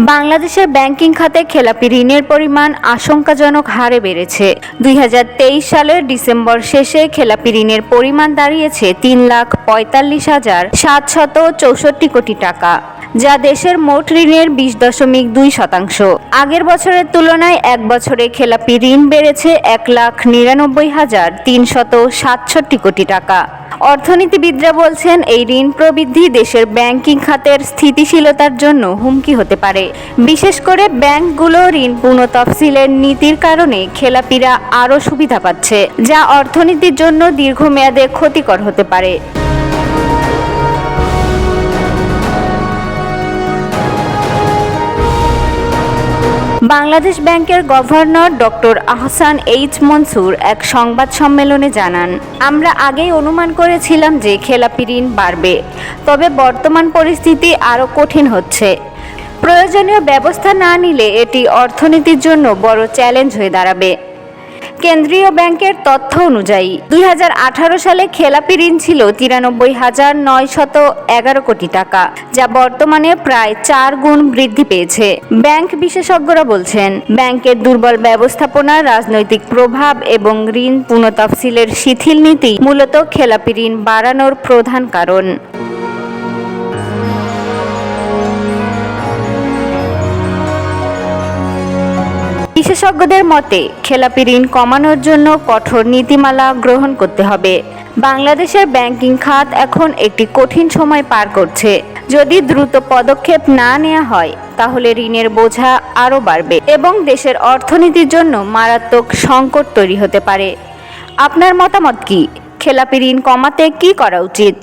বাংলাদেশের ব্যাংকিং খাতে খেলাপি ঋণের পরিমাণ আশঙ্কাজনক হারে বেড়েছে। 2023 সালের ডিসেম্বর শেষে খেলাপি ঋণের পরিমাণ দাঁড়িয়েছে 3,45,764 কোটি টাকা, যা দেশের মোট ঋণের 20.2%। আগের বছরের তুলনায় এক বছরে খেলাপি ঋণ বেড়েছে 1,99,367 কোটি টাকা। অর্থনীতিবিদরা বলছেন, এই ঋণ প্রবৃদ্ধি দেশের ব্যাংকিং খাতের স্থিতিশীলতার জন্য হুমকি হতে পারে। বিশেষ করে ব্যাংকগুলো ঋণ পুনঃতফসিলের নীতির কারণে খেলাপিরা আরও সুবিধা পাচ্ছে, যা অর্থনীতির জন্য দীর্ঘমেয়াদে ক্ষতিকর হতে পারে। বাংলাদেশ ব্যাংকের governor doctor Ahsan H Mansur এক সংবাদ সম্মেলনে জানান, আমরা আগেই অনুমান করেছিলাম যে খেলাপি ঋণ বাড়বে, তবে বর্তমান পরিস্থিতি আরও কঠিন হচ্ছে। প্রয়োজনীয় ব্যবস্থা না নিলে এটি অর্থনীতির জন্য বড় চ্যালেঞ্জ হয়ে দাঁড়াবে। কেন্দ্রীয় ব্যাংকের তথ্য অনুযায়ী 2018 সালে খেলাপি ঋণ ছিল 93,911 কোটি টাকা, যা বর্তমানে প্রায় 4 গুণ বৃদ্ধি পেয়েছে। ব্যাংক বিশেষজ্ঞরা বলছেন, ব্যাংকের দুর্বল ব্যবস্থাপনা, রাজনৈতিক প্রভাব এবং ঋণ পুনঃতফসিলের শিথিল নীতি মূলত খেলাপি ঋণ বাড়ানোর প্রধান কারণ। বিশেষজ্ঞদের মতে, খেলাপি ঋণ কমানোর জন্য কঠোর নীতিমালা গ্রহণ করতে হবে। বাংলাদেশের ব্যাংকিং খাত এখন একটি কঠিন সময় পার করছে। যদি দ্রুত পদক্ষেপ না নেওয়া হয়, তাহলে ঋণের বোঝা আরও বাড়বে এবং দেশের অর্থনীতির জন্য মারাত্মক সংকট তৈরি হতে পারে। আপনার মতামত কি? খেলাপি ঋণ কমাতে কী করা উচিত?